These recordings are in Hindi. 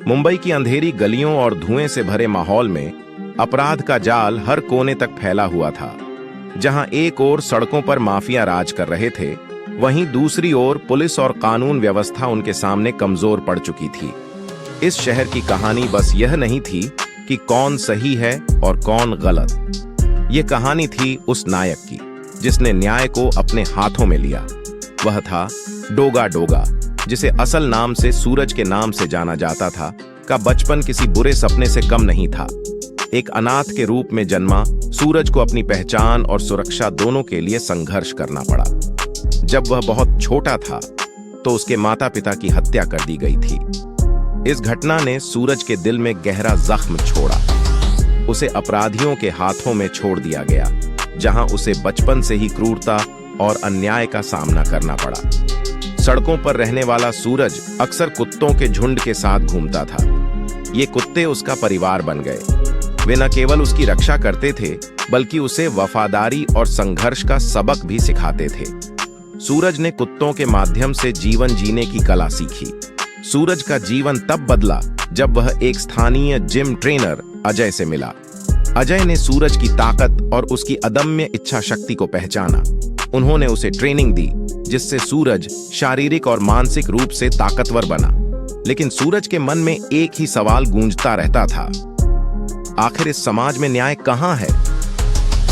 मुंबई की अंधेरी गलियों और धुएं से भरे माहौल में अपराध का जाल हर कोने तक फैला हुआ था। जहां एक ओर सड़कों पर माफिया राज कर रहे थे, वहीं दूसरी ओर पुलिस और कानून व्यवस्था उनके सामने कमजोर पड़ चुकी थी। इस शहर की कहानी बस यह नहीं थी कि कौन सही है और कौन गलत। ये कहानी थी उस नायक की जिसने न्याय को अपने हाथों में लिया। वह था डोगा डोगा, जिसे असल नाम से सूरज के नाम से जाना जाता था। का बचपन किसी बुरे सपने से कम नहीं था। एक अनाथ के रूप में जन्मा सूरज को अपनी पहचान और सुरक्षा दोनों के लिए संघर्ष करना पड़ा। जब वह बहुत छोटा था तो उसके माता पिता की हत्या कर दी गई थी। इस घटना ने सूरज के दिल में गहरा जख्म छोड़ा। उसे अपराधियों के हाथों में छोड़ दिया गया, जहां उसे बचपन से ही क्रूरता और अन्याय का सामना करना पड़ा। सड़कों पर रहने वाला सूरज अक्सर कुत्तों के झुंड के साथ घूमता था। ये कुत्ते उसका परिवार बन गए। वे न केवल उसकी रक्षा करते थे, बल्कि उसे वफादारी और संघर्ष का सबक भी सिखाते थे। सूरज ने कुत्तों के माध्यम से जीवन जीने की कला सीखी। सूरज का जीवन तब बदला जब वह एक स्थानीय जिम ट्रेनर अजय से मिला। अजय ने सूरज की ताकत और उसकी अदम्य इच्छा शक्ति को पहचाना। उन्होंने उसे ट्रेनिंग दी, जिससे सूरज शारीरिक और मानसिक रूप से ताकतवर बना। लेकिन सूरज के मन में एक ही सवाल गूंजता रहता था, आखिर इस समाज में न्याय कहां है?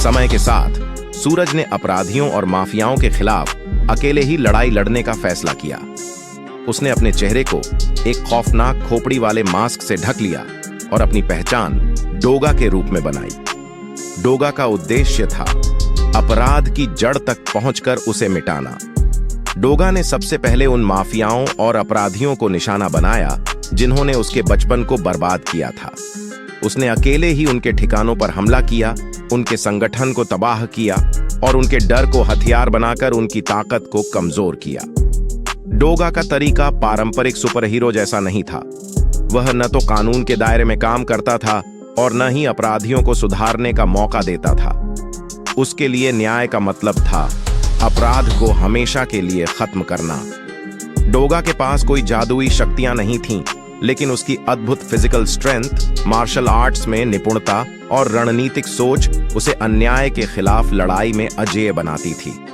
समय के साथ सूरज ने अपराधियों और माफियाओं के खिलाफ अकेले ही लड़ाई लड़ने का फैसला किया। उसने अपने चेहरे को एक खौफनाक खोपड़ी वाले मास्क से ढक लिया और अपनी पहचान डोगा के रूप में बनाई। डोगा का उद्देश्य था अपराध की जड़ तक पहुंचकर उसे मिटाना। डोगा ने सबसे पहले उन माफियाओं और अपराधियों को निशाना बनाया जिन्होंने उसके बचपन को बर्बाद किया था। उसने अकेले ही उनके ठिकानों पर हमला किया, उनके संगठन को तबाह किया और उनके डर को हथियार बनाकर उनकी ताकत को कमजोर किया। डोगा का तरीका पारंपरिक सुपर हीरो जैसा नहीं था। वह न तो कानून के दायरे में काम करता था और न ही अपराधियों को सुधारने का मौका देता था। उसके लिए न्याय का मतलब था अपराध को हमेशा के लिए खत्म करना। डोगा के पास कोई जादुई शक्तियां नहीं थीं, लेकिन उसकी अद्भुत फिजिकल स्ट्रेंथ, मार्शल आर्ट्स में निपुणता और रणनीतिक सोच उसे अन्याय के खिलाफ लड़ाई में अजेय बनाती थी।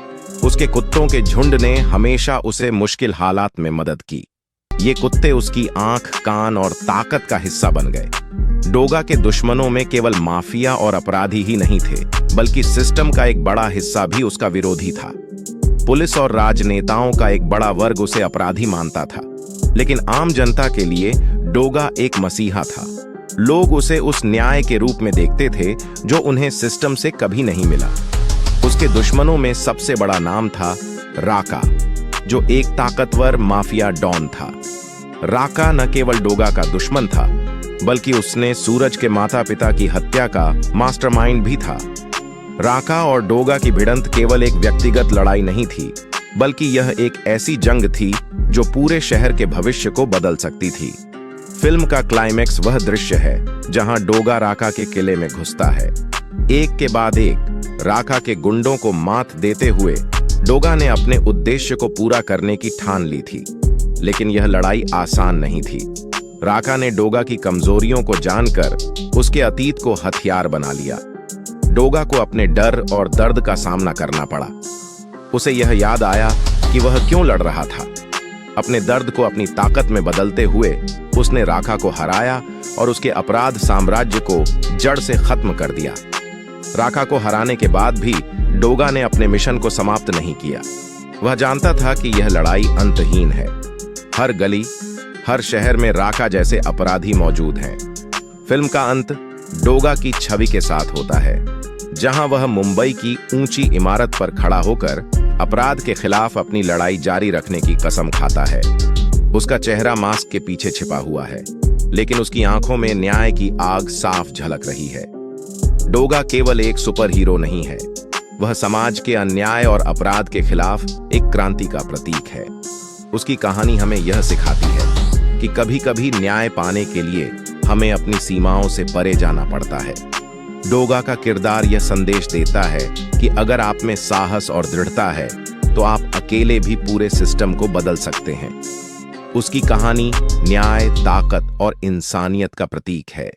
उसके कुत्तों के झुंड ने हमेशा उसे मुश्किल हालात में मदद की। ये कुत्ते उसकी आंख, कान और ताकत का हिस्सा बन गए। डोगा के दुश्मनों में केवल माफिया और अपराधी ही नहीं थे, बल्कि सिस्टम का एक बड़ा हिस्सा भी उसका विरोधी था। पुलिस और राजनेताओं का एक बड़ा वर्ग उसे अपराधी मानता था, लेकिन आम जनता के लिए डोगा एक मसीहा था। लोग उसे उस न्याय के रूप में देखते थे जो उन्हें सिस्टम से कभी नहीं मिला। उसके दुश्मनों में सबसे बड़ा नाम था राका, जो एक ताकतवर माफिया डॉन था। राका न केवल डोगा का दुश्मन था, बल्कि उसने सूरज के माता पिता की हत्या का मास्टरमाइंड भी था। राका और डोगा की भिड़ंत केवल एक व्यक्तिगत लड़ाई नहीं थी, बल्कि यह एक ऐसी जंग थी जो पूरे शहर के भविष्य को बदल सकती थी। फिल्म का क्लाइमैक्स वह दृश्य है जहां डोगा राका के किले में घुसता है। एक के बाद एक राका के गुंडों को मात देते हुए डोगा ने अपने उद्देश्य को पूरा करने की ठान ली थी। लेकिन यह लड़ाई आसान नहीं थी। राका ने डोगा की कमजोरियों को जानकर उसके अतीत को हथियार बना लिया। डोगा को अपने डर और दर्द का सामना करना पड़ा। उसे यह याद आया कि वह क्यों लड़ रहा था। अपने दर्द को अपनी ताकत में बदलते हुए उसने राका को हराया और उसके अपराध साम्राज्य को जड़ से खत्म कर दिया। राका को हराने के बाद भी डोगा ने अपने मिशन को समाप्त नहीं किया। वह जानता था कि यह लड़ाई अंतहीन है। हर गली, हर शहर में राका जैसे अपराधी मौजूद हैं। फिल्म का अंत डोगा की छवि के साथ होता है, जहां वह मुंबई की ऊंची इमारत पर खड़ा होकर अपराध के खिलाफ अपनी लड़ाई जारी रखने की कसम खाता है। उसका चेहरा मास्क के पीछे छिपा हुआ है, लेकिन उसकी आंखों में न्याय की आग साफ झलक रही है। डोगा केवल एक सुपर हीरो नहीं है, वह समाज के अन्याय और अपराध के खिलाफ एक क्रांति का प्रतीक है। उसकी कहानी हमें यह सिखाती है कि कभी-कभी न्याय पाने के लिए हमें अपनी सीमाओं से परे जाना पड़ता है। डोगा का किरदार यह संदेश देता है कि अगर आप में साहस और दृढ़ता है, तो आप अकेले भी पूरे सिस्टम को बदल सकते हैं। उसकी कहानी न्याय, ताकत और इंसानियत का प्रतीक है।